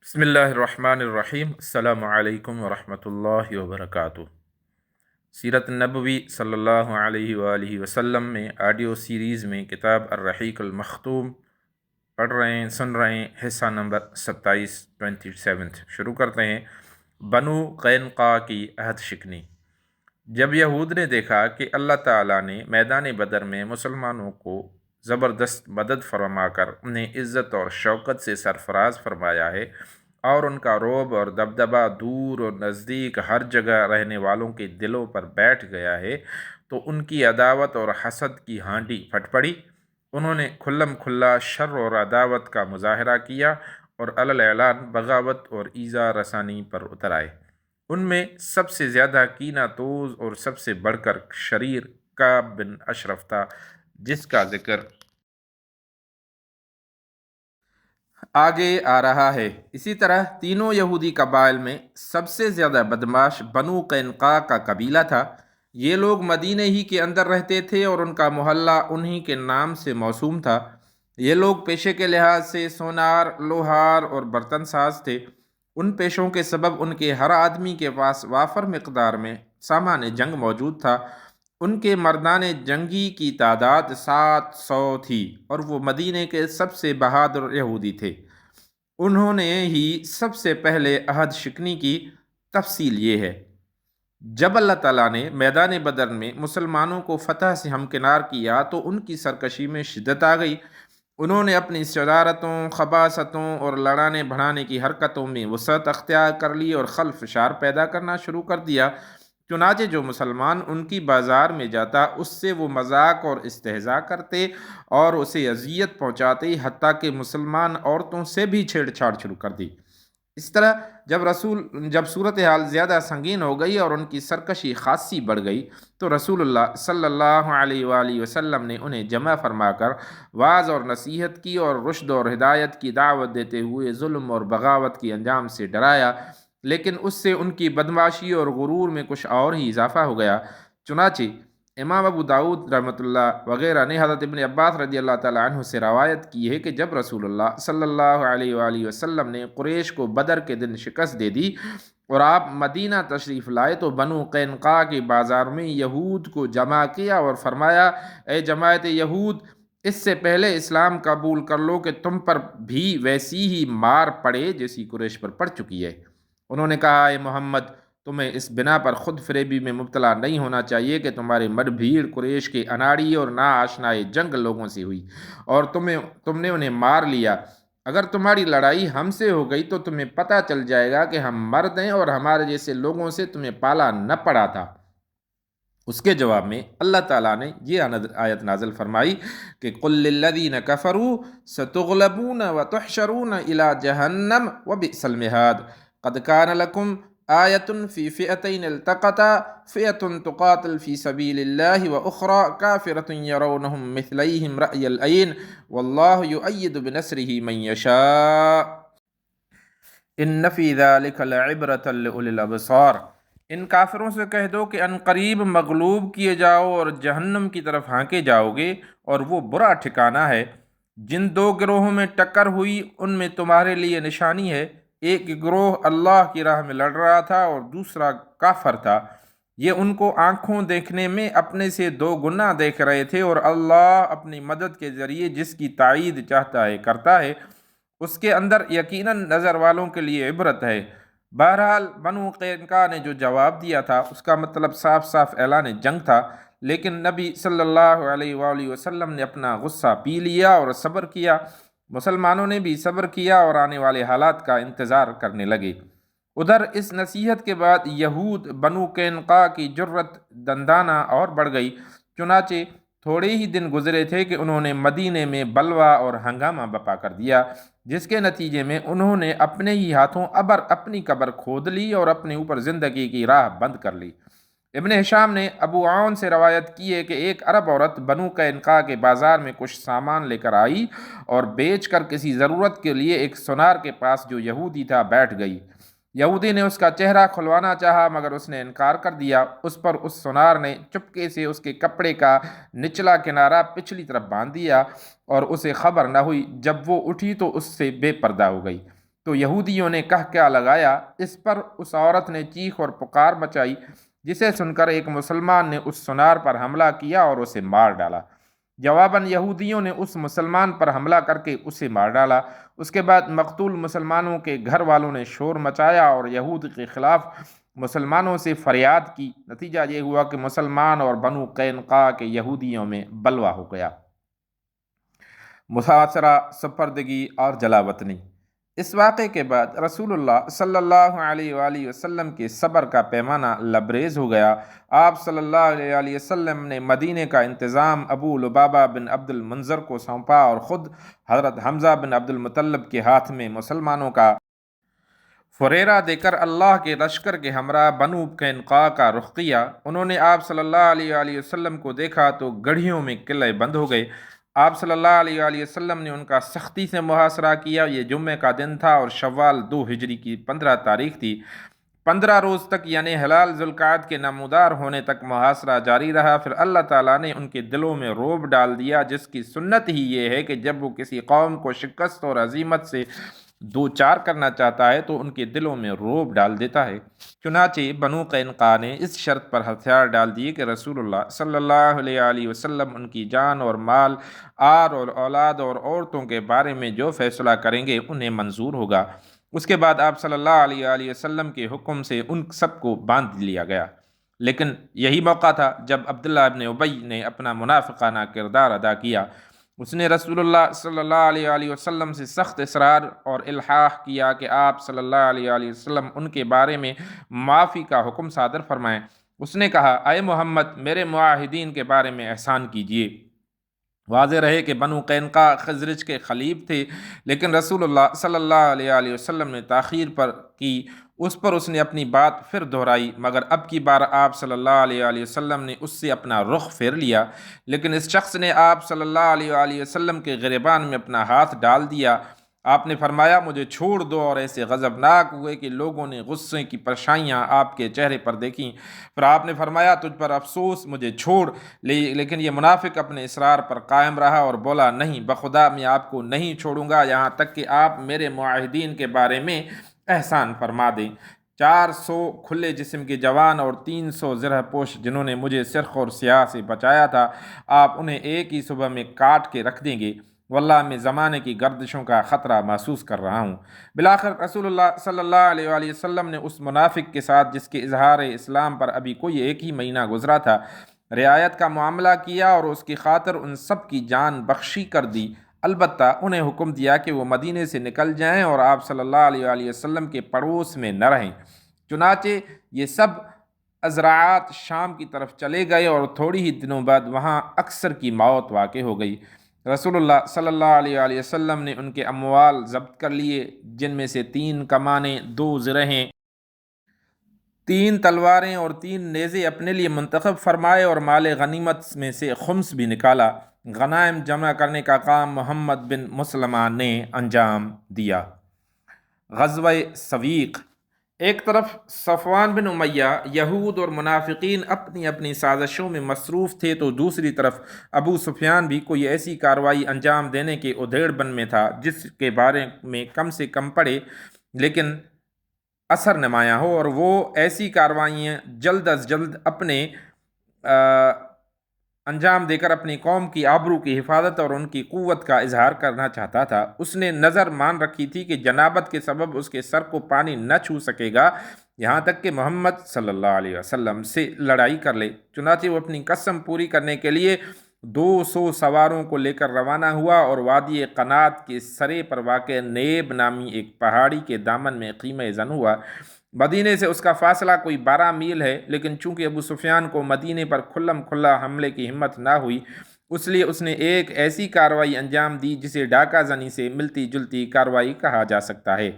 بسم اللہ الرحمن الرحیم۔ السلام علیکم ورحمۃ اللہ وبرکاتہ۔ سیرت نبوی صلی اللہ علیہ وآلہ وسلم میں آڈیو سیریز میں کتاب الرحیق المختوم پڑھ رہے ہیں، سن رہے ہیں، حصہ نمبر 27 شروع کرتے ہیں۔ بنو قینقاع کی عہد شکنی۔ جب یہود نے دیکھا کہ اللہ تعالیٰ نے میدان بدر میں مسلمانوں کو زبردست مدد فرما کر انہیں عزت اور شوکت سے سرفراز فرمایا ہے اور ان کا رعب اور دبدبہ دور اور نزدیک ہر جگہ رہنے والوں کے دلوں پر بیٹھ گیا ہے، تو ان کی عداوت اور حسد کی ہانڈی پھٹ پڑی۔ انہوں نے کھلم کھلا شر اور عداوت کا مظاہرہ کیا اور علی اعلان بغاوت اور ایذا رسانی پر اتر آئے۔ ان میں سب سے زیادہ کینہ توز اور سب سے بڑھ کر شریر کعب بن اشرف تھا، جس کا ذکر آگے آ رہا ہے۔ اسی طرح تینوں یہودی قبائل میں سب سے زیادہ بدماش بنو قینقاع کا قبیلہ تھا۔ یہ لوگ مدینے ہی کے اندر رہتے تھے اور ان کا محلہ انہی کے نام سے موسوم تھا۔ یہ لوگ پیشے کے لحاظ سے سونار، لوہار اور برتن ساز تھے۔ ان پیشوں کے سبب ان کے ہر آدمی کے پاس وافر مقدار میں سامان جنگ موجود تھا۔ ان کے مردان جنگی کی تعداد 700 تھی اور وہ مدینے کے سب سے بہادر یہودی تھے۔ انہوں نے ہی سب سے پہلے عہد شکنی کی۔ تفصیل یہ ہے، جب اللہ تعالیٰ نے میدان بدر میں مسلمانوں کو فتح سے ہمکنار کیا تو ان کی سرکشی میں شدت آ گئی۔ انہوں نے اپنی شرارتوں، خباثتوں اور لڑانے بڑھانے کی حرکتوں میں وسعت اختیار کر لی اور خلف شار پیدا کرنا شروع کر دیا۔ چنانچہ جو مسلمان ان کی بازار میں جاتا اس سے وہ مذاق اور استہزاء کرتے اور اسے اذیت پہنچاتے، حتیٰ کہ مسلمان عورتوں سے بھی چھیڑ چھاڑ شروع کر دی۔ اس طرح جب صورتحال زیادہ سنگین ہو گئی اور ان کی سرکشی خاصی بڑھ گئی تو رسول اللہ صلی اللہ علیہ وآلہ وسلم نے انہیں جمع فرما کر واعظ اور نصیحت کی اور رشد اور ہدایت کی دعوت دیتے ہوئے ظلم اور بغاوت کے انجام سے ڈرایا، لیکن اس سے ان کی بدمعاشی اور غرور میں کچھ اور ہی اضافہ ہو گیا۔ چنانچہ امام ابو داؤد رحمۃ اللہ وغیرہ نے حضرت ابن عباس رضی اللہ تعالیٰ عنہ سے روایت کی ہے کہ جب رسول اللہ صلی اللہ علیہ وآلہ وسلم نے قریش کو بدر کے دن شکست دے دی اور آپ مدینہ تشریف لائے تو بنو قینقاع کے بازار میں یہود کو جمع کیا اور فرمایا، اے جماعت یہود، اس سے پہلے اسلام قبول کر لو کہ تم پر بھی ویسی ہی مار پڑے جیسی قریش پر پڑ چکی ہے۔ انہوں نے کہا، اے محمد، تمہیں اس بنا پر خود فریبی میں مبتلا نہیں ہونا چاہیے کہ تمہاری مد بھیڑ قریش کے اناڑی اور ناآشنائے جنگ لوگوں سے ہوئی اور تم نے انہیں مار لیا۔ اگر تمہاری لڑائی ہم سے ہو گئی تو تمہیں پتہ چل جائے گا کہ ہم مرد ہیں اور ہمارے جیسے لوگوں سے تمہیں پالا نہ پڑا تھا۔ اس کے جواب میں اللہ تعالیٰ نے یہ آیت نازل فرمائی کہ قُل لِّلَّذِينَ كَفَرُوا سَتُغْلَبُونَ وَتُحْشَرُونَ إِلَىٰ جَهَنَّمَ وَبِئْسَ الْمِهَادُ قَدْ كَانَ لَكُمْ آيَةٌ فِي فِئَتَيْنِ الْتَقَتَا فِئَةٌ تُقَاتِلُ فِي سَبِيلِ اللَّهِ وَأُخْرَىٰ كَافِرَةٌ يَرَوْنَهُم مِّثْلَيْهِمْ رَأْيَ الْعَيْنِ وَاللَّهُ يُؤَيِّدُ بِنَصْرِهِ مَن يَشَاءُ إِنَّ فِي ذَلِكَ لَعِبْرَةً لِّأُولِي الْأَبْصَارِ۔ ان کافروں سے کہہ دو کہ عنقریب مغلوب کیے جاؤ اور جہنم کی طرف ہانکے جاؤ گے، اور وہ برا ٹھکانہ ہے۔ جن دو گروہوں میں ٹکر ہوئی ان میں تمہارے لیے نشانی ہے۔ ایک گروہ اللہ کی راہ میں لڑ رہا تھا اور دوسرا کافر تھا۔ یہ ان کو آنکھوں دیکھنے میں اپنے سے دو گنا دیکھ رہے تھے، اور اللہ اپنی مدد کے ذریعے جس کی تائید چاہتا ہے کرتا ہے۔ اس کے اندر یقیناً نظر والوں کے لیے عبرت ہے۔ بہرحال بنو قینقاع نے جو جواب دیا تھا اس کا مطلب صاف صاف اعلان جنگ تھا، لیکن نبی صلی اللہ علیہ وآلہ وسلم نے اپنا غصہ پی لیا اور صبر کیا۔ مسلمانوں نے بھی صبر کیا اور آنے والے حالات کا انتظار کرنے لگے۔ ادھر اس نصیحت کے بعد یہود بنو قینقاع کی جرت دندانہ اور بڑھ گئی۔ چنانچہ تھوڑے ہی دن گزرے تھے کہ انہوں نے مدینے میں بلوہ اور ہنگامہ بپا کر دیا، جس کے نتیجے میں انہوں نے اپنے ہی ہاتھوں اپنی قبر کھود لی اور اپنے اوپر زندگی کی راہ بند کر لی۔ ابن ہشام نے ابو عون سے روایت کی ہے کہ ایک عرب عورت بنو قینقاع کے بازار میں کچھ سامان لے کر آئی اور بیچ کر کسی ضرورت کے لیے ایک سونار کے پاس جو یہودی تھا بیٹھ گئی۔ یہودی نے اس کا چہرہ کھلوانا چاہا مگر اس نے انکار کر دیا۔ اس پر اس سونار نے چپکے سے اس کے کپڑے کا نچلا کنارہ پچھلی طرف باندھ دیا اور اسے خبر نہ ہوئی۔ جب وہ اٹھی تو اس سے بے پردہ ہو گئی۔ تو یہودیوں نے کہہ کیا لگایا۔ اس پر اس عورت نے چیخ اور پکار مچائی، جسے سن کر ایک مسلمان نے اس سنار پر حملہ کیا اور اسے مار ڈالا۔ جواباً یہودیوں نے اس مسلمان پر حملہ کر کے اسے مار ڈالا۔ اس کے بعد مقتول مسلمانوں کے گھر والوں نے شور مچایا اور یہود کے خلاف مسلمانوں سے فریاد کی۔ نتیجہ یہ ہوا کہ مسلمان اور بنو قینقاع کے یہودیوں میں بلوا ہو گیا۔ محاصرہ، سپردگی اور جلا وطنی۔ اس واقعے کے بعد رسول اللہ صلی اللہ علیہ وآلہ وسلم کے صبر کا پیمانہ لبریز ہو گیا۔ آپ صلی اللہ علیہ وآلہ وسلم نے مدینے کا انتظام ابو لبابہ بن عبد المنذر کو سونپا اور خود حضرت حمزہ بن عبد المطلب کے ہاتھ میں مسلمانوں کا فریرہ دے کر اللہ کے لشکر کے ہمراہ بنو قینقاع کا رخ کیا۔ انہوں نے آپ صلی اللہ علیہ وآلہ وسلم کو دیکھا تو گڑھیوں میں قلعے بند ہو گئے۔ آپ صلی اللہ علیہ وآلہ وسلم نے ان کا سختی سے محاصرہ کیا۔ یہ جمعہ کا دن تھا اور شوال 2 ہجری کی 15 تاریخ تھی۔ 15 روز تک یعنی ہلال ذوالقعد کے نمودار ہونے تک محاصرہ جاری رہا۔ پھر اللہ تعالیٰ نے ان کے دلوں میں رعب ڈال دیا، جس کی سنت ہی یہ ہے کہ جب وہ کسی قوم کو شکست اور ہزیمت سے دو چار کرنا چاہتا ہے تو ان کے دلوں میں رعب ڈال دیتا ہے۔ چنانچہ بنو قینقاع نے اس شرط پر ہتھیار ڈال دیے کہ رسول اللہ صلی اللہ علیہ وآلہ وسلم ان کی جان اور مال، آر اور اولاد اور عورتوں کے بارے میں جو فیصلہ کریں گے انہیں منظور ہوگا۔ اس کے بعد آپ صلی اللہ علیہ وآلہ وسلم کے حکم سے ان سب کو باندھ لیا گیا۔ لیکن یہی موقع تھا جب عبداللہ ابن ابی نے اپنا منافقانہ کردار ادا کیا۔ اس نے رسول اللہ صلی اللہ علیہ وآلہ وسلم سے سخت اصرار اور الحاح کیا کہ آپ صلی اللہ علیہ وآلہ وسلم ان کے بارے میں معافی کا حکم صادر فرمائیں۔ اس نے کہا، اے محمد، میرے معاہدین کے بارے میں احسان کیجیے۔ واضح رہے کہ بنو قینقاع خزرج کے خلیب تھے، لیکن رسول اللہ صلی اللہ علیہ وآلہ وسلم نے تاخیر پر کی۔ اس نے اپنی بات پھر دہرائی، مگر اب کی بار آپ صلی اللہ علیہ وآلہ وسلم نے اس سے اپنا رخ پھیر لیا۔ لیکن اس شخص نے آپ صلی اللہ علیہ وآلہ وسلم کے گریبان میں اپنا ہاتھ ڈال دیا۔ آپ نے فرمایا، مجھے چھوڑ دو، اور ایسے غضبناک ہوئے کہ لوگوں نے غصے کی پرچھائیاں آپ کے چہرے پر دیکھیں۔ پھر آپ نے فرمایا، تجھ پر افسوس، مجھے چھوڑ۔ لیکن یہ منافق اپنے اصرار پر قائم رہا اور بولا، نہیں، بخدا میں آپ کو نہیں چھوڑوں گا یہاں تک کہ آپ میرے معاہدین کے بارے میں احسان فرما دیں۔ 400 کھلے جسم کے جوان اور 300 زرہ پوش جنہوں نے مجھے سرخ اور سیاہ سے بچایا تھا، آپ انہیں ایک ہی صبح میں کاٹ کے رکھ دیں گے۔ واللہ میں زمانے کی گردشوں کا خطرہ محسوس کر رہا ہوں۔ بالآخر رسول اللہ صلی اللہ علیہ وآلہ وسلم نے اس منافق کے ساتھ، جس کے اظہار اسلام پر ابھی کوئی 1 ہی مہینہ گزرا تھا، رعایت کا معاملہ کیا اور اس کی خاطر ان سب کی جان بخشی کر دی۔ البتہ انہیں حکم دیا کہ وہ مدینے سے نکل جائیں اور آپ صلی اللہ علیہ وآلہ وسلم کے پڑوس میں نہ رہیں۔ چنانچہ یہ سب ازراعات شام کی طرف چلے گئے اور تھوڑی ہی دنوں بعد وہاں اکثر کی موت واقع ہو گئی۔ رسول اللہ صلی اللہ علیہ وآلہ وسلم نے ان کے اموال ضبط کر لیے، جن میں سے 3 کمانیں، 2 زرہیں، 3 تلواریں اور 3 نیزے اپنے لیے منتخب فرمائے اور مال غنیمت میں سے خمس بھی نکالا۔ غنائم جمع کرنے کا کام محمد بن مسلمہ نے انجام دیا۔ غزوہ سویق۔ ایک طرف صفوان بن امیہ، یہود اور منافقین اپنی اپنی سازشوں میں مصروف تھے، تو دوسری طرف ابو سفیان بھی کوئی ایسی کارروائی انجام دینے کے ادھیڑ بن میں تھا جس کے بارے میں کم سے کم پڑھے لیکن اثر نمایاں ہو، اور وہ ایسی کارروائیاں جلد از جلد اپنے انجام دے کر اپنی قوم کی آبرو کی حفاظت اور ان کی قوت کا اظہار کرنا چاہتا تھا۔ اس نے نظر مان رکھی تھی کہ جنابت کے سبب اس کے سر کو پانی نہ چھو سکے گا یہاں تک کہ محمد صلی اللہ علیہ وسلم سے لڑائی کر لے۔ چنانچہ وہ اپنی قسم پوری کرنے کے لیے 200 سواروں کو لے کر روانہ ہوا اور وادی قنات کے سرے پر واقع نیب نامی ایک پہاڑی کے دامن میں خیمہ زن ہوا۔ مدینے سے اس کا فاصلہ کوئی 12 میل ہے، لیکن چونکہ ابو سفیان کو مدینے پر کھلم کھلا حملے کی ہمت نہ ہوئی، اس لیے اس نے ایک ایسی کارروائی انجام دی جسے ڈاکہ زنی سے ملتی جلتی کارروائی کہا جا سکتا ہے۔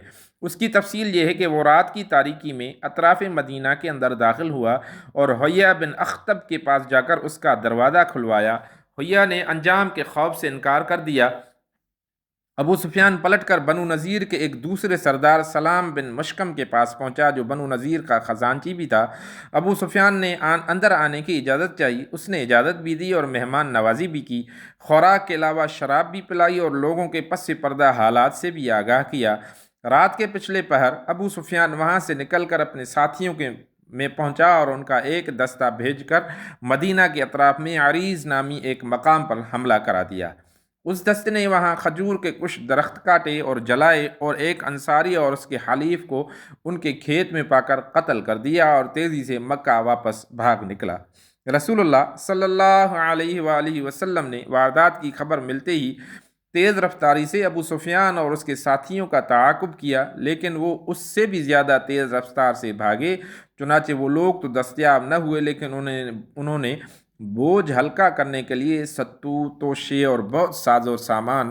اس کی تفصیل یہ ہے کہ وہ رات کی تاریکی میں اطراف مدینہ کے اندر داخل ہوا اور حیہ بن اخطب کے پاس جا کر اس کا دروازہ کھلوایا۔ حیہ نے انجام کے خوف سے انکار کر دیا۔ ابو سفیان پلٹ کر بنو نذیر کے ایک دوسرے سردار سلام بن مشکم کے پاس پہنچا، جو بنو نذیر کا خزانچی بھی تھا۔ ابو سفیان نے اندر آنے کی اجازت چاہی، اس نے اجازت بھی دی اور مہمان نوازی بھی کی، خوراک کے علاوہ شراب بھی پلائی اور لوگوں کے پس پردہ حالات سے بھی آگاہ کیا۔ رات کے پچھلے پہر ابو سفیان وہاں سے نکل کر اپنے ساتھیوں کے میں پہنچا اور ان کا ایک دستہ بھیج کر مدینہ کے اطراف میں عریض نامی ایک مقام پر حملہ کرا دیا۔ اس دستے نے وہاں کھجور کے کچھ درخت کاٹے اور جلائے اور ایک انصاری اور اس کے حلیف کو ان کے کھیت میں پا کر قتل کر دیا اور تیزی سے مکہ واپس بھاگ نکلا۔ رسول اللہ صلی اللہ علیہ وآلہ وسلم نے واردات کی خبر ملتے ہی تیز رفتاری سے ابو سفیان اور اس کے ساتھیوں کا تعاقب کیا، لیکن وہ اس سے بھی زیادہ تیز رفتار سے بھاگے۔ چنانچہ وہ لوگ تو دستیاب نہ ہوئے، لیکن انہوں نے بوجھ ہلکا کرنے کے لیے ستو، توشے اور بہت ساز و سامان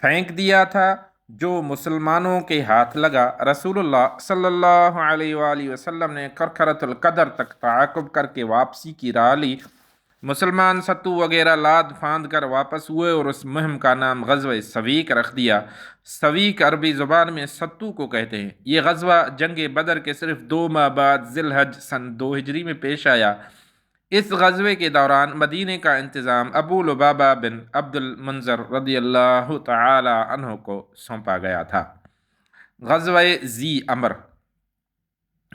پھینک دیا تھا جو مسلمانوں کے ہاتھ لگا۔ رسول اللہ صلی اللہ علیہ وآلہ وسلم نے کرخرۃ القدر تک تعاقب کر کے واپسی کی راہ لی۔ مسلمان ستو وغیرہ لاد پھاند کر واپس ہوئے اور اس مہم کا نام غزوہ سویق رکھ دیا۔ سویق عربی زبان میں ستو کو کہتے ہیں۔ یہ غزوہ جنگ بدر کے صرف 2 ماہ بعد ذی الحج سن 2 ہجری میں پیش آیا۔ اس غزوے کے دوران مدینے کا انتظام ابو لبابہ بن عبد المنذر رضی اللہ تعالی عنہ کو سونپا گیا تھا۔ غزوہ ذی امر،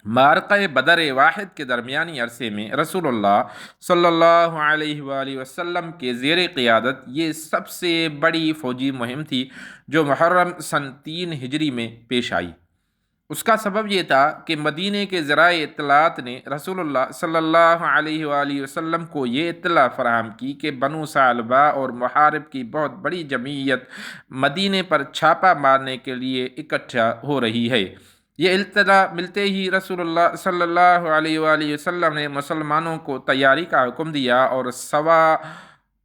معرکہ بدر واحد کے درمیانی عرصے میں رسول اللہ صلی اللہ علیہ وآلہ وسلم کے زیر قیادت یہ سب سے بڑی فوجی مہم تھی جو محرم سن 3 ہجری میں پیش آئی۔ اس کا سبب یہ تھا کہ مدینے کے ذرائع اطلاعات نے رسول اللہ صلی اللہ علیہ وآلہ وسلم کو یہ اطلاع فراہم کی کہ بنو ثعلبہ اور محارب کی بہت بڑی جمعیت مدینے پر چھاپا مارنے کے لیے اکٹھا ہو رہی ہے۔ یہ اطلاع ملتے ہی رسول اللہ صلی اللہ علیہ وآلہ وسلم نے مسلمانوں کو تیاری کا حکم دیا اور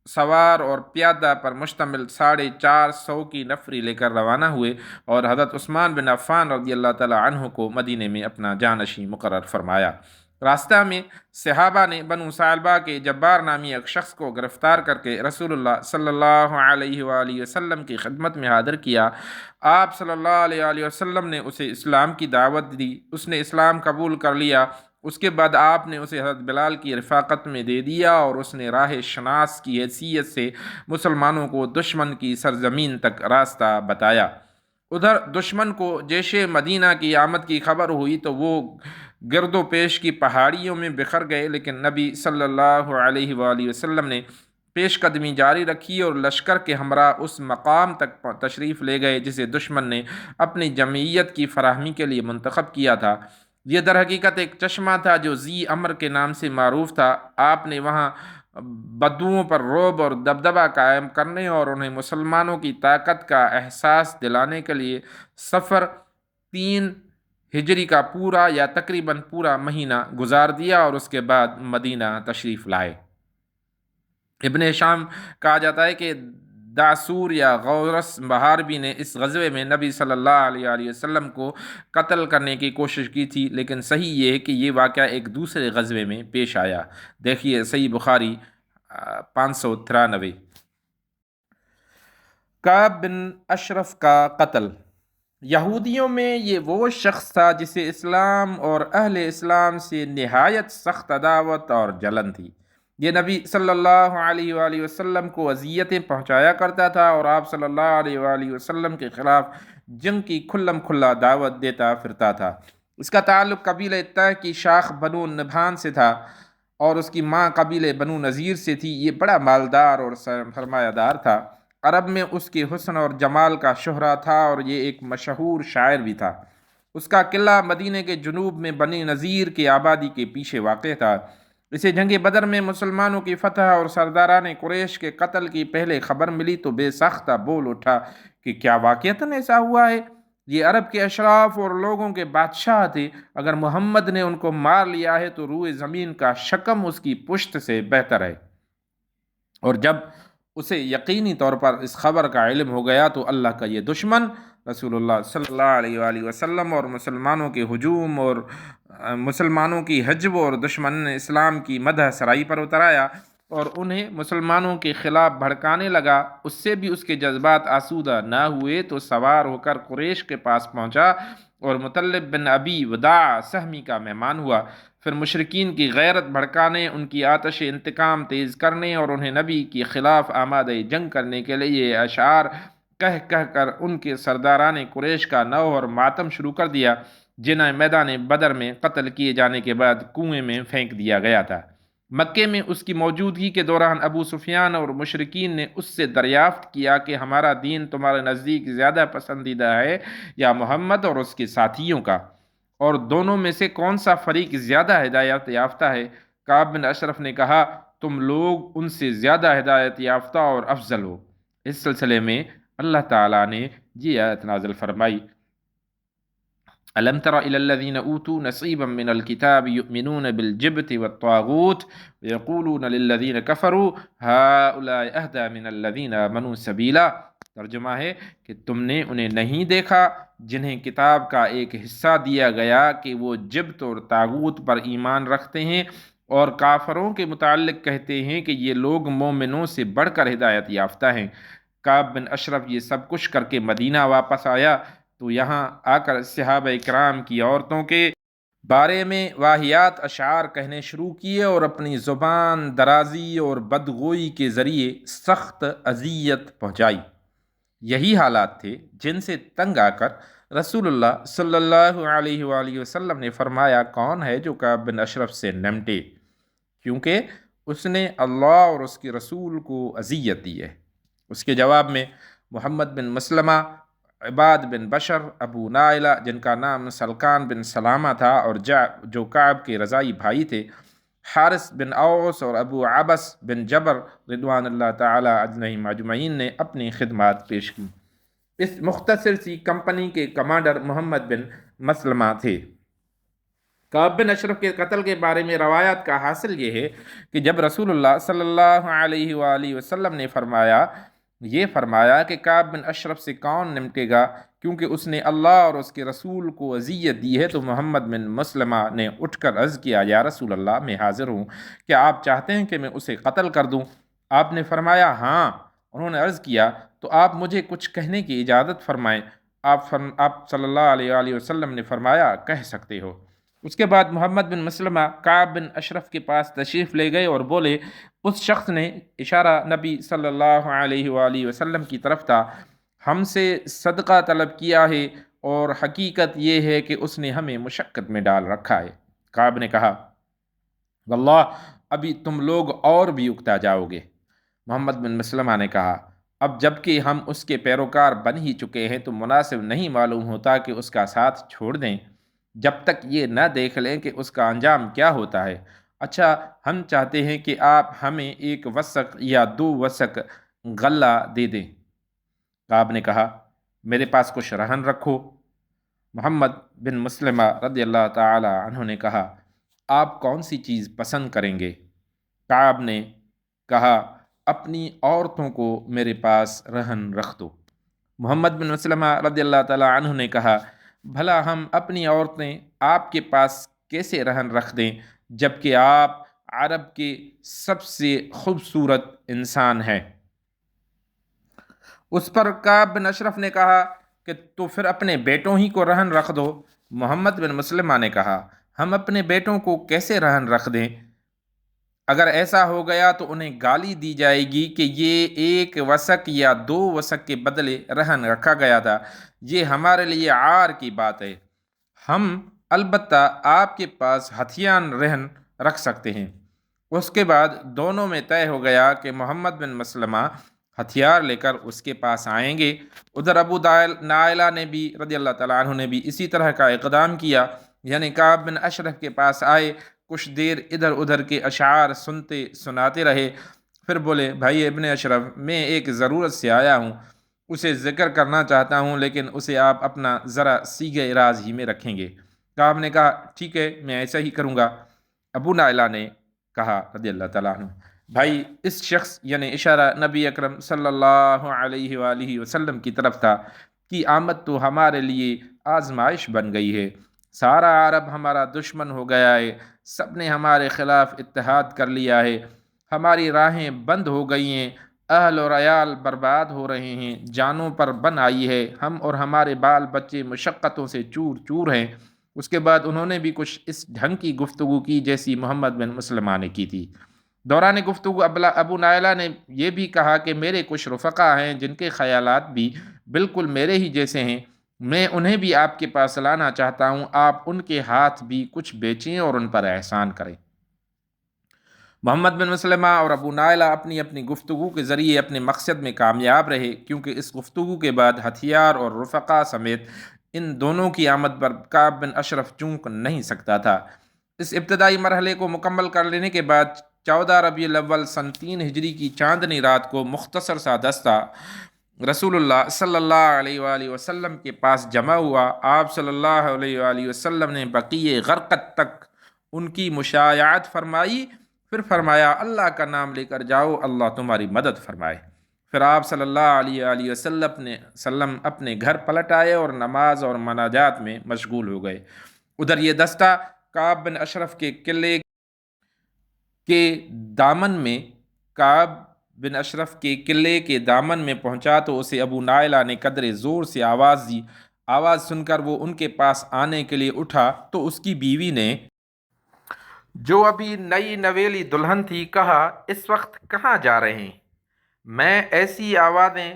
سوار اور پیادہ پر مشتمل 450 کی نفری لے کر روانہ ہوئے اور حضرت عثمان بن عفان رضی اللہ تعالی عنہ کو مدینے میں اپنا جانشین مقرر فرمایا۔ راستہ میں صحابہ نے بنو ثعلبہ کے جبار نامی ایک شخص کو گرفتار کر کے رسول اللہ صلی اللہ علیہ وآلہ وسلم کی خدمت میں حاضر کیا۔ آپ صلی اللہ علیہ وآلہ وسلم نے اسے اسلام کی دعوت دی۔ اس نے اسلام قبول کر لیا۔ اس کے بعد آپ نے اسے حضرت بلال کی رفاقت میں دے دیا اور اس نے راہ شناس کی حیثیت سے مسلمانوں کو دشمن کی سرزمین تک راستہ بتایا۔ ادھر دشمن کو جیش مدینہ کی آمد کی خبر ہوئی تو وہ گرد و پیش کی پہاڑیوں میں بکھر گئے، لیکن نبی صلی اللہ علیہ وآلہ وسلم نے پیش قدمی جاری رکھی اور لشکر کے ہمراہ اس مقام تک تشریف لے گئے جسے دشمن نے اپنی جمعیت کی فراہمی کے لیے منتخب کیا تھا۔ یہ در حقیقت ایک چشمہ تھا جو ذی امر کے نام سے معروف تھا۔ آپ نے وہاں بدوؤں پر رعب اور دبدبہ قائم کرنے اور انہیں مسلمانوں کی طاقت کا احساس دلانے کے لیے سفر 3 ہجری کا پورا یا تقریباً پورا مہینہ گزار دیا اور اس کے بعد مدینہ تشریف لائے۔ ابن شام کہا جاتا ہے کہ داسور یا غورس محاربی نے اس غزوے میں نبی صلی اللہ علیہ وآلہ وسلم کو قتل کرنے کی کوشش کی تھی، لیکن صحیح یہ ہے کہ یہ واقعہ ایک دوسرے غزوے میں پیش آیا۔ دیکھیے صحیح بخاری 593۔ کعب بن اشرف کا قتل۔ یہودیوں میں یہ وہ شخص تھا جسے اسلام اور اہل اسلام سے نہایت سخت عداوت اور جلن تھی۔ یہ نبی صلی اللہ علیہ وآلہ وسلم کو اذیتیں پہنچایا کرتا تھا اور آپ صلی اللہ علیہ وآلہ وسلم کے خلاف جنگ کی کھلم کھلا دعوت دیتا پھرتا تھا۔ اس کا تعلق قبیلہ طے کی شاخ بنو نبھان سے تھا اور اس کی ماں قبیلہ بنو نذیر سے تھی۔ یہ بڑا مالدار اور سرمایہ دار تھا۔ عرب میں اس کے حسن اور جمال کا شہرہ تھا اور یہ ایک مشہور شاعر بھی تھا۔ اس کا قلعہ مدینے کے جنوب میں بنی نذیر کی آبادی کے پیچھے واقع تھا۔ اسے جنگ بدر میں مسلمانوں کی فتح اور سرداران قریش کے قتل کی پہلے خبر ملی تو بے ساختہ بول اٹھا کہ کیا واقعتاً ایسا ہوا ہے؟ یہ عرب کے اشراف اور لوگوں کے بادشاہ تھے۔ اگر محمد نے ان کو مار لیا ہے تو روئے زمین کا شکم اس کی پشت سے بہتر ہے۔ اور جب اسے یقینی طور پر اس خبر کا علم ہو گیا تو اللہ کا یہ دشمن رسول اللہ صلی اللہ علیہ وآلہ وسلم اور مسلمانوں کے ہجوم اور مسلمانوں کی حجب اور دشمن اسلام کی مدح سرائی پر اتر آیا اور انہیں مسلمانوں کے خلاف بھڑکانے لگا۔ اس سے بھی اس کے جذبات آسودہ نہ ہوئے تو سوار ہو کر قریش کے پاس پہنچا اور مطلب بن ابی وداع سہمی کا مہمان ہوا۔ پھر مشرکین کی غیرت بھڑکانے، ان کی آتش انتقام تیز کرنے اور انہیں نبی کے خلاف آمادہ جنگ کرنے کے لیے یہ اشعار کہہ کہہ کر ان کے سرداران قریش کا نو اور ماتم شروع کر دیا، جنہیں میدان بدر میں قتل کیے جانے کے بعد کنویں میں پھینک دیا گیا تھا۔ مکے میں اس کی موجودگی کے دوران ابو سفیان اور مشرکین نے اس سے دریافت کیا کہ ہمارا دین تمہارے نزدیک زیادہ پسندیدہ ہے یا محمد اور اس کے ساتھیوں کا، اور دونوں میں سے کون سا فریق زیادہ ہدایت یافتہ ہے؟ کعب بن اشرف نے کہا، تم لوگ ان سے زیادہ ہدایت یافتہ اور افضل ہو۔ اس سلسلے میں اللہ تعالیٰ نے یہ آیت نازل فرمائی، ألم تر إلى الذين أوتوا نصيبا من الكتاب يؤمنون بالجبت والطاغوت ويقولون للذين كفروا هؤلاء أهدى من الذين آمنوا سبيلا۔ ترجمہ ہے کہ تم نے انہیں نہیں دیکھا جنہیں کتاب کا ایک حصہ دیا گیا کہ وہ جبت اور طاغوت پر ایمان رکھتے ہیں، اور کافروں کے متعلق کہتے ہیں کہ یہ لوگ مومنوں سے بڑھ کر ہدایت یافتہ ہیں۔ کعب بن اشرف یہ سب کچھ کر کے مدینہ واپس آیا تو یہاں آ کر صحابہ کرام کی عورتوں کے بارے میں واہیات اشعار کہنے شروع کیے اور اپنی زبان درازی اور بدگوئی کے ذریعے سخت اذیت پہنچائی۔ یہی حالات تھے جن سے تنگ آ کر رسول اللہ صلی اللہ علیہ وآلہ وسلم نے فرمایا، کون ہے جو کعب بن اشرف سے نمٹے، کیونکہ اس نے اللہ اور اس کے رسول کو اذیت دی ہے۔ اس کے جواب میں محمد بن مسلمہ، عباد بن بشر، ابو نائلہ جن کا نام سلکان بن سلامہ تھا اور جو کعب کے رضائی بھائی تھے، حارث بن اوس اور ابو عبس بن جبر رضوان اللہ تعالی عنہم اجمعین نے اپنی خدمات پیش کی۔ اس مختصر سی کمپنی کے کمانڈر محمد بن مسلمہ تھے۔ کعب بن اشرف کے قتل کے بارے میں روایات کا حاصل یہ ہے کہ جب رسول اللہ صلی اللہ علیہ وآلہ وسلم نے فرمایا کہ کعب بن اشرف سے کون نمٹے گا کیونکہ اس نے اللہ اور اس کے رسول کو اذیت دی ہے، تو محمد بن مسلمہ نے اٹھ کر عرض کیا، یا رسول اللہ، میں حاضر ہوں، کیا آپ چاہتے ہیں کہ میں اسے قتل کر دوں؟ آپ نے فرمایا ہاں۔ انہوں نے عرض کیا، تو آپ مجھے کچھ کہنے کی اجازت فرمائیں۔ آپ صلی اللہ علیہ وآلہ وسلم نے فرمایا، کہہ سکتے ہو۔ اس کے بعد محمد بن مسلمہ کعب بن اشرف کے پاس تشریف لے گئے اور بولے، اس شخص نے، اشارہ نبی صلی اللہ علیہ وآلہ وسلم کی طرف تھا، ہم سے صدقہ طلب کیا ہے اور حقیقت یہ ہے کہ اس نے ہمیں مشقت میں ڈال رکھا ہے۔ کعب نے کہا، واللہ ابھی تم لوگ اور بھی اکتا جاؤ گے۔ محمد بن مسلمہ نے کہا، اب جب کہ ہم اس کے پیروکار بن ہی چکے ہیں تو مناسب نہیں معلوم ہوتا کہ اس کا ساتھ چھوڑ دیں جب تک یہ نہ دیکھ لیں کہ اس کا انجام کیا ہوتا ہے۔ اچھا، ہم چاہتے ہیں کہ آپ ہمیں 1 وسق یا 2 وسق غلہ دے دیں۔ کعب نے کہا، میرے پاس کچھ رہن رکھو۔ محمد بن مسلمہ رضی اللہ تعالی عنہ نے کہا، آپ کون سی چیز پسند کریں گے؟ کعب نے کہا، اپنی عورتوں کو میرے پاس رہن رکھ دو۔ محمد بن مسلمہ رضی اللہ تعالی عنہ نے کہا، بھلا ہم اپنی عورتیں آپ کے پاس کیسے رہن رکھ دیں جبکہ آپ عرب کے سب سے خوبصورت انسان ہیں؟ اس پر کعب بن اشرف نے کہا کہ تو پھر اپنے بیٹوں ہی کو رہن رکھ دو۔ محمد بن مسلمہ نے کہا، ہم اپنے بیٹوں کو کیسے رہن رکھ دیں؟ اگر ایسا ہو گیا تو انہیں گالی دی جائے گی کہ یہ 1 وسق یا 2 وسق کے بدلے رہن رکھا گیا تھا، یہ ہمارے لیے عار کی بات ہے۔ ہم البتہ آپ کے پاس ہتھیار رہن رکھ سکتے ہیں۔ اس کے بعد دونوں میں طے ہو گیا کہ محمد بن مسلمہ ہتھیار لے کر اس کے پاس آئیں گے۔ ادھر ابو نائلہ نے بھی رضی اللہ تعالیٰ عنہ نے بھی اسی طرح کا اقدام کیا، یعنی کعب بن اشرف کے پاس آئے، کچھ دیر ادھر ادھر کے اشعار سناتے رہے، پھر بولے، بھائی ابن اشرف، میں ایک ضرورت سے آیا ہوں، اسے ذکر کرنا چاہتا ہوں، لیکن اسے آپ اپنا ذرا سیغہ راز ہی میں رکھیں گے۔ کعب نے کہا، ٹھیک ہے، میں ایسا ہی کروں گا۔ ابو نائلہ نے کہا رضی اللہ تعالیٰ عنہ، بھائی اس شخص، یعنی اشارہ نبی اکرم صلی اللہ علیہ وآلہ وسلم کی طرف تھا، کی آمد تو ہمارے لیے آزمائش بن گئی ہے۔ سارا عرب ہمارا دشمن ہو گیا ہے، سب نے ہمارے خلاف اتحاد کر لیا ہے، ہماری راہیں بند ہو گئی ہیں، اہل اور عیال برباد ہو رہے ہیں، جانوں پر بن آئی ہے، ہم اور ہمارے بال بچے مشقتوں سے چور چور ہیں۔ اس کے بعد انہوں نے بھی کچھ اس ڈھنگ کی گفتگو کی جیسی محمد بن مسلمہ نے کی تھی۔ دوران گفتگو ابو نائلہ نے یہ بھی کہا کہ میرے کچھ رفقا ہیں جن کے خیالات بھی بالکل میرے ہی جیسے ہیں، میں انہیں بھی آپ کے پاس لانا چاہتا ہوں، آپ ان کے ہاتھ بھی کچھ بیچیں اور ان پر احسان کریں۔ محمد بن مسلمہ اور ابو نائلہ اپنی اپنی گفتگو کے ذریعے اپنے مقصد میں کامیاب رہے، کیونکہ اس گفتگو کے بعد ہتھیار اور رفقا سمیت ان دونوں کی آمد پر کعب بن اشرف چونک نہیں سکتا تھا۔ اس ابتدائی مرحلے کو مکمل کر لینے کے بعد 14 ربیع الاول سن 3 ہجری کی چاندنی رات کو مختصر سا دستہ رسول اللہ صلی اللہ علیہ وآلہ وسلم کے پاس جمع ہوا۔ آپ صلی اللہ علیہ وآلہ وسلم نے بقیع غرقد تک ان کی مشایعت فرمائی، پھر فرمایا اللہ کا نام لے کر جاؤ، اللہ تمہاری مدد فرمائے۔ پھر آپ صلی اللہ علیہ وآلہ وسلم اپنے گھر پلٹ آئے اور نماز اور مناجات میں مشغول ہو گئے۔ ادھر یہ دستہ کعب بن اشرف کے قلعے کے دامن میں پہنچا تو اسے ابو نائلہ نے قدرے زور سے آواز دی۔ آواز سن کر وہ ان کے پاس آنے کے لیے اٹھا تو اس کی بیوی نے، جو ابھی نئی نویلی دلہن تھی، کہا اس وقت کہاں جا رہے ہیں؟ میں ایسی آوازیں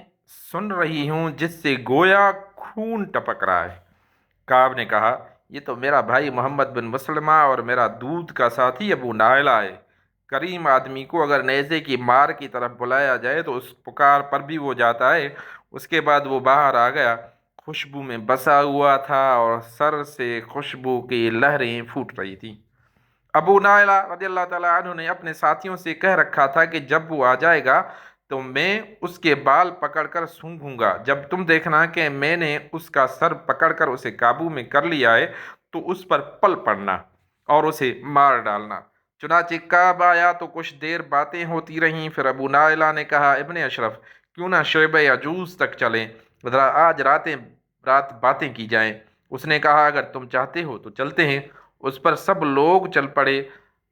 سن رہی ہوں جس سے گویا خون ٹپک رہا ہے۔ کعب نے کہا یہ تو میرا بھائی محمد بن مسلمہ اور میرا دودھ کا ساتھی ابو نائلہ ہے۔ کریم آدمی کو اگر نیزے کی مار کی طرف بلایا جائے تو اس پکار پر بھی وہ جاتا ہے۔ اس کے بعد وہ باہر آ گیا، خوشبو میں بسا ہوا تھا اور سر سے خوشبو کی لہریں پھوٹ رہی تھیں۔ ابو نائلہ رضی اللہ تعالیٰ عنہ نے اپنے ساتھیوں سے کہہ رکھا تھا کہ جب وہ آ جائے گا تو میں اس کے بال پکڑ کر سونگھوں گا، جب تم دیکھنا کہ میں نے اس کا سر پکڑ کر اسے قابو میں کر لیا ہے تو اس پر پل پڑنا اور اسے مار ڈالنا۔ چنانچہ کعب آیا تو کچھ دیر باتیں ہوتی رہیں، پھر ابو نائلہ نے کہا ابن اشرف کیوں نہ شعبہ عجوز تک چلیں، آج رات باتیں کی جائیں۔ اس نے کہا اگر تم چاہتے ہو تو چلتے ہیں۔ اس پر سب لوگ چل پڑے۔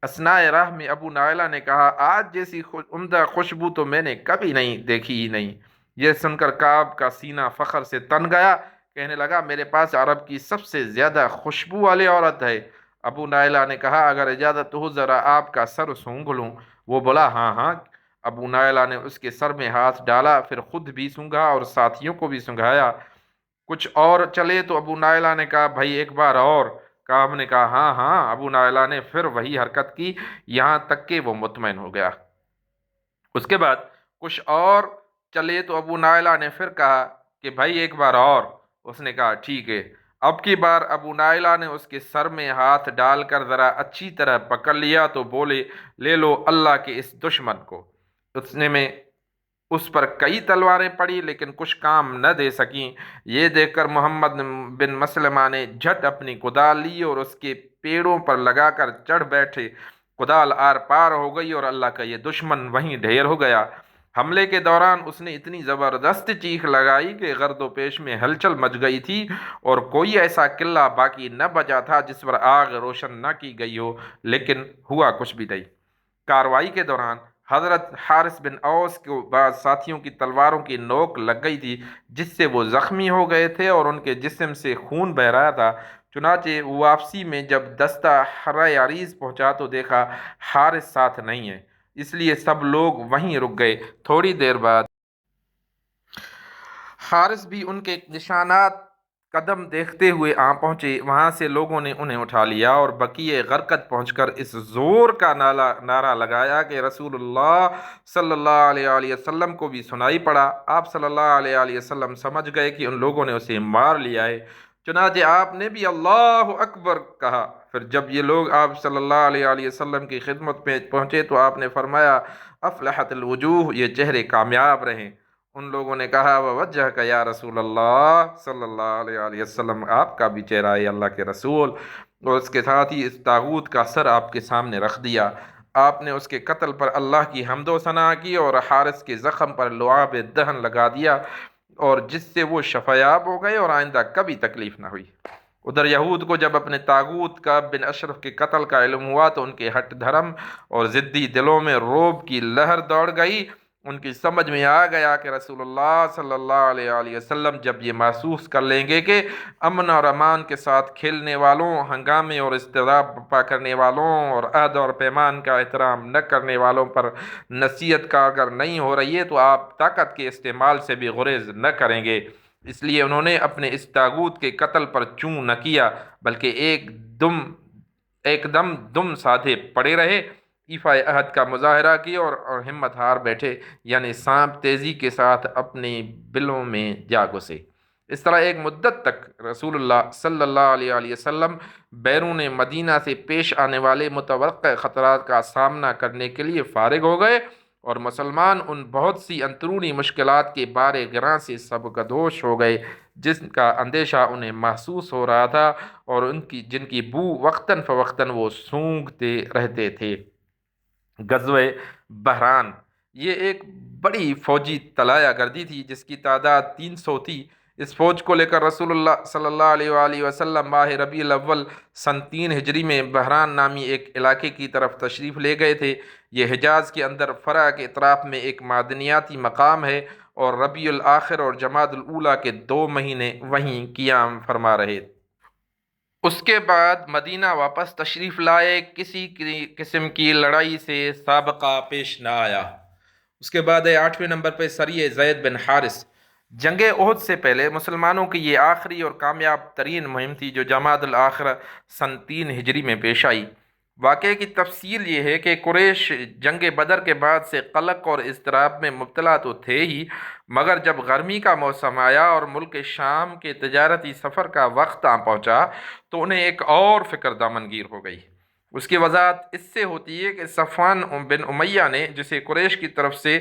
اثناء راہ میں ابو نائلہ نے کہا آج جیسی عمدہ خوشبو تو میں نے کبھی نہیں دیکھی ہی نہیں۔ یہ سن کر کعب کا سینہ فخر سے تن گیا، کہنے لگا میرے پاس عرب کی سب سے زیادہ خوشبو والی عورت ہے۔ ابو نائلہ نے کہا اگر اجازت ہو ذرا آپ کا سر سونگھ لوں۔ وہ بولا ہاں ہاں۔ ابو نائلہ نے اس کے سر میں ہاتھ ڈالا، پھر خود بھی سونگھا اور ساتھیوں کو بھی سونگھایا۔ کچھ اور چلے تو ابو نائلہ نے کہا بھائی ایک بار اور۔ کعب نے کہا ہاں ہاں۔ ابو نائلہ نے پھر وہی حرکت کی یہاں تک کہ وہ مطمئن ہو گیا۔ اس کے بعد کچھ اور چلے تو ابو نائلہ نے پھر کہا کہ بھائی ایک بار اور۔ اس نے کہا ٹھیک ہے۔ اب کی بار ابو نائلہ نے اس کے سر میں ہاتھ ڈال کر ذرا اچھی طرح پکڑ لیا تو بولے لے لو اللہ کے اس دشمن کو۔ اس پر کئی تلواریں پڑی لیکن کچھ کام نہ دے سکیں۔ یہ دیکھ کر محمد بن مسلمہ نے جھٹ اپنی کدال لی اور اس کے پیڑوں پر لگا کر چڑھ بیٹھے۔ کدال آر پار ہو گئی اور اللہ کا یہ دشمن وہیں ڈھیر ہو گیا۔ حملے کے دوران اس نے اتنی زبردست چیخ لگائی کہ گرد و پیش میں ہلچل مچ گئی تھی اور کوئی ایسا قلعہ باقی نہ بچا تھا جس پر آگ روشن نہ کی گئی ہو، لیکن ہوا کچھ بھی نہیں۔ کارروائی کے دوران حضرت حارث بن اوس کے بعض ساتھیوں کی تلواروں کی نوک لگ گئی تھی جس سے وہ زخمی ہو گئے تھے اور ان کے جسم سے خون بہہ رہا تھا۔ چنانچہ واپسی میں جب دستہ حرہ عریض پہنچا تو دیکھا حارث ساتھ نہیں ہے، اس لیے سب لوگ وہیں رک گئے۔ تھوڑی دیر بعد حارث بھی ان کے نشانات قدم دیکھتے ہوئے پہنچے۔ وہاں سے لوگوں نے انہیں اٹھا لیا اور بقیع غرقد پہنچ کر اس زور کا نعرہ لگایا کہ رسول اللہ صلی اللہ علیہ وآلہ وسلم کو بھی سنائی پڑا۔ آپ صلی اللہ علیہ وآلہ وسلم سمجھ گئے کہ ان لوگوں نے اسے مار لیا ہے، چنانچہ آپ نے بھی اللہ اکبر کہا۔ پھر جب یہ لوگ آپ صلی اللہ علیہ وآلہ وسلم کی خدمت میں پہنچے تو آپ نے فرمایا افلحت الوجوہ، یہ چہرے کامیاب رہیں۔ ان لوگوں نے کہا ووجہ کا یا رسول اللہ صلی اللہ علیہ وآلہ وسلم، آپ کا بھی چہرہ ہے اللہ کے رسول، اور اس کے ساتھ ہی اس طاغوت کا سر آپ کے سامنے رکھ دیا۔ آپ نے اس کے قتل پر اللہ کی حمد و ثنا کی اور حارث کے زخم پر لعاب دہن لگا دیا اور جس سے وہ شفایاب ہو گئے اور آئندہ کبھی تکلیف نہ ہوئی۔ ادھر یہود کو جب اپنے طاغوت کعب بن اشرف کے قتل کا علم ہوا تو ان کے ہٹ دھرم اور ضدی دلوں میں رعب کی لہر دوڑ گئی۔ ان کی سمجھ میں آ گیا کہ رسول اللہ صلی اللہ علیہ وآلہ وسلم جب یہ محسوس کر لیں گے کہ امن اور امان کے ساتھ کھیلنے والوں، ہنگامے اور اضطراب برپا کرنے والوں اور عہد اور پیمان کا احترام نہ کرنے والوں پر نصیحت کارگر نہیں ہو رہی ہے تو آپ طاقت کے استعمال سے بھی گریز نہ کریں گے۔ اس لیے انہوں نے اپنے اس طاغوت کے قتل پر چوں نہ کیا، بلکہ ایک دم دم سادھے پڑے رہے، ایفائے عہد کا مظاہرہ کیا اور ہمت ہار بیٹھے، یعنی سانپ تیزی کے ساتھ اپنے بلوں میں جا گھسے۔ اس طرح ایک مدت تک رسول اللہ صلی اللہ علیہ وآلہ وسلم بیرون مدینہ سے پیش آنے والے متوقع خطرات کا سامنا کرنے کے لیے فارغ ہو گئے، اور مسلمان ان بہت سی اندرونی مشکلات کے بارے گراں سے سبکدوش ہو گئے جس کا اندیشہ انہیں محسوس ہو رہا تھا، اور جن کی بو وقتاً فوقتاً وہ سونگھتے رہتے تھے۔ غزوہ بحران یہ ایک بڑی فوجی طلایہ گردی تھی جس کی تعداد 300 تھی۔ اس فوج کو لے کر رسول اللہ صلی اللہ علیہ وآلہ وسلم ماہ ربیع الاول سن 3 ہجری میں بحران نامی ایک علاقے کی طرف تشریف لے گئے تھے۔ یہ حجاز کے اندر فرع کے اطراف میں ایک معدنیاتی مقام ہے، اور ربیع الاخر اور جمادی الاولیٰ کے 2 مہینے وہیں قیام فرما رہے۔ اس کے بعد مدینہ واپس تشریف لائے، کسی قسم کی لڑائی سے سابقہ پیش نہ آیا۔ اس کے بعد 8ویں نمبر پہ سریہ زید بن حارث۔ جنگ احد سے پہلے مسلمانوں کی یہ آخری اور کامیاب ترین مہم تھی جو جمادی الاخر سن 3 ہجری میں پیش آئی۔ واقعے کی تفصیل یہ ہے کہ قریش جنگ بدر کے بعد سے قلق اور اضطراب میں مبتلا تو تھے ہی، مگر جب گرمی کا موسم آیا اور ملک شام کے تجارتی سفر کا وقت آ پہنچا تو انہیں ایک اور فکر دامنگیر ہو گئی۔ اس کی وضاحت اس سے ہوتی ہے کہ صفوان بن امیہ نے، جسے قریش کی طرف سے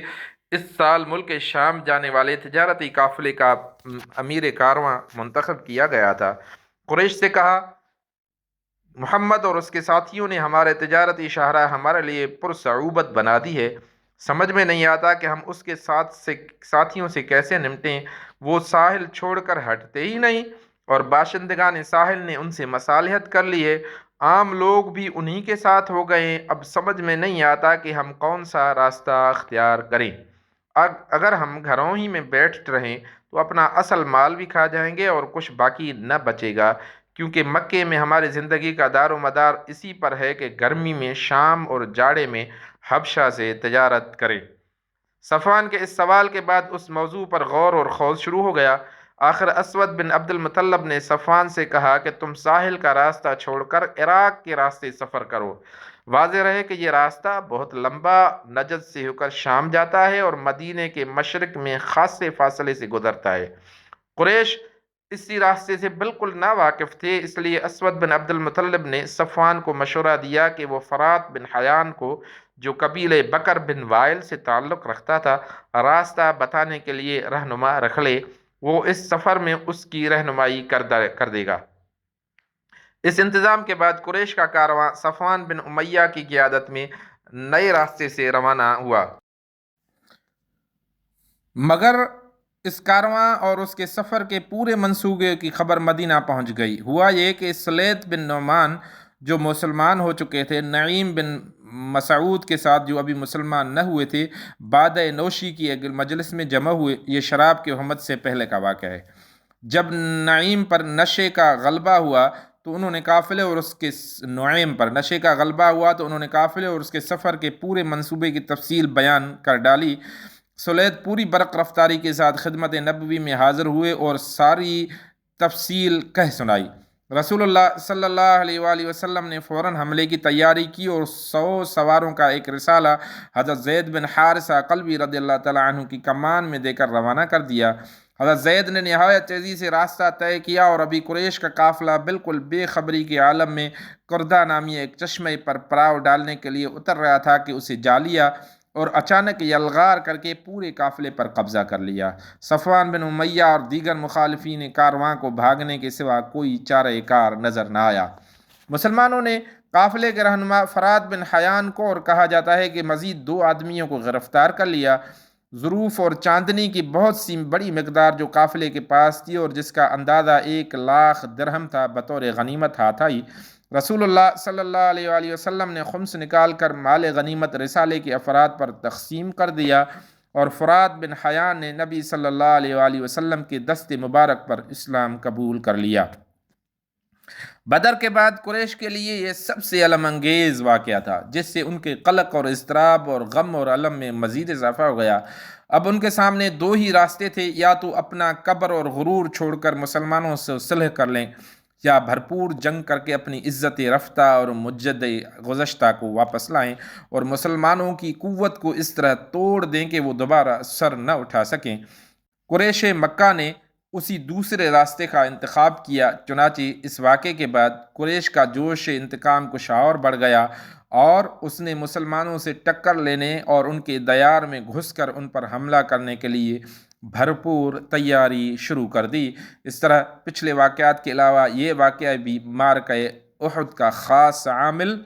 اس سال ملک شام جانے والے تجارتی قافلے کا امیر کارواں منتخب کیا گیا تھا، قریش سے کہا، محمد اور اس کے ساتھیوں نے ہمارے تجارتی شاہراہ ہمارے لیے پرصعوبت بنا دی ہے، سمجھ میں نہیں آتا کہ ہم اس کے ساتھیوں سے کیسے نمٹیں۔ وہ ساحل چھوڑ کر ہٹتے ہی نہیں، اور باشندگان ساحل نے ان سے مصالحت کر لی ہے، عام لوگ بھی انہی کے ساتھ ہو گئے۔ اب سمجھ میں نہیں آتا کہ ہم کون سا راستہ اختیار کریں۔ اگر ہم گھروں ہی میں بیٹھ رہیں تو اپنا اصل مال بھی کھا جائیں گے اور کچھ باقی نہ بچے گا، کیونکہ مکے میں ہماری زندگی کا دار و مدار اسی پر ہے کہ گرمی میں شام اور جاڑے میں حبشہ سے تجارت کریں۔ صفوان کے اس سوال کے بعد اس موضوع پر غور اور خوض شروع ہو گیا۔ آخر اسود بن عبد المطلب نے صفوان سے کہا کہ تم ساحل کا راستہ چھوڑ کر عراق کے راستے سفر کرو۔ واضح رہے کہ یہ راستہ بہت لمبا نجد سے ہو کر شام جاتا ہے اور مدینے کے مشرق میں خاصے فاصلے سے گزرتا ہے۔ قریش اسی راستے سے بالکل ناواقف تھے، اس لیے اسود بن عبد المطلب نے صفوان کو مشورہ دیا کہ وہ فرات بن حیان کو، جو قبیلے بکر بن وائل سے تعلق رکھتا تھا، راستہ بتانے کے لیے رہنما رکھ لے، وہ اس سفر میں اس کی رہنمائی کر دے گا۔ اس انتظام کے بعد قریش کا کارواں صفوان بن امیہ کی قیادت میں نئے راستے سے روانہ ہوا، مگر اس کارواں اور اس کے سفر کے پورے منصوبے کی خبر مدینہ پہنچ گئی۔ ہوا یہ کہ سلیط بن نعمان جو مسلمان ہو چکے تھے، نعیم بن مسعود کے ساتھ جو ابھی مسلمان نہ ہوئے تھے، بعد نوشی کی ایک مجلس میں جمع ہوئے۔ یہ شراب کے حمد سے پہلے کا واقعہ ہے۔ جب نعیم پر نشے کا غلبہ ہوا تو انہوں نے قافلے اور اس کے سفر کے پورے منصوبے کی تفصیل بیان کر ڈالی۔ سلیط پوری برق رفتاری کے ساتھ خدمت نبوی میں حاضر ہوئے اور ساری تفصیل کہہ سنائی۔ رسول اللہ صلی اللہ علیہ وآلہ وسلم نے فوراً حملے کی تیاری کی اور 100 سواروں کا ایک رسالہ حضرت زید بن حارثہ قلبی رضی اللہ تعالیٰ عنہ کی کمان میں دے کر روانہ کر دیا۔ حضرت زید نے نہایت تیزی سے راستہ طے کیا اور ابھی قریش کا قافلہ بالکل بے خبری کے عالم میں کردہ نامی ایک چشمے پر پڑاؤ ڈالنے کے لیے اتر رہا تھا کہ اسے جا لیا اور اچانک یلغار کر کے پورے قافلے پر قبضہ کر لیا۔ صفوان بن امیہ اور دیگر مخالفین کارواں کو بھاگنے کے سوا کوئی چارہ کار نظر نہ آیا۔ مسلمانوں نے قافلے کے رہنما فرات بن حیان کو، اور کہا جاتا ہے کہ مزید 2 آدمیوں کو گرفتار کر لیا۔ ظروف اور چاندنی کی بہت سی بڑی مقدار جو قافلے کے پاس تھی اور جس کا اندازہ 1,00,000 درہم تھا، بطور غنیمت ہاتھ آئی۔ رسول اللہ صلی اللہ علیہ وآلہ وسلم نے خمس نکال کر مال غنیمت رسالے کے افراد پر تقسیم کر دیا اور فرات بن حیان نے نبی صلی اللہ علیہ وآلہ وسلم کے دست مبارک پر اسلام قبول کر لیا۔ بدر کے بعد قریش کے لیے یہ سب سے علم انگیز واقعہ تھا، جس سے ان کے قلق اور اضطراب اور غم اور علم میں مزید اضافہ ہو گیا۔ اب ان کے سامنے دو ہی راستے تھے، یا تو اپنا کبر اور غرور چھوڑ کر مسلمانوں سے صلح کر لیں، یا بھرپور جنگ کر کے اپنی عزت رفتہ اور مجد گزشتہ کو واپس لائیں اور مسلمانوں کی قوت کو اس طرح توڑ دیں کہ وہ دوبارہ سر نہ اٹھا سکیں۔ قریش مکہ نے اسی دوسرے راستے کا انتخاب کیا۔ چنانچہ اس واقعے کے بعد قریش کا جوش انتقام کچھ اور بڑھ گیا اور اس نے مسلمانوں سے ٹکر لینے اور ان کے دیار میں گھس کر ان پر حملہ کرنے کے لیے بھرپور تیاری شروع کر دی۔ اس طرح پچھلے واقعات کے علاوہ یہ واقعہ بھی معرکہ احد کا خاص عامل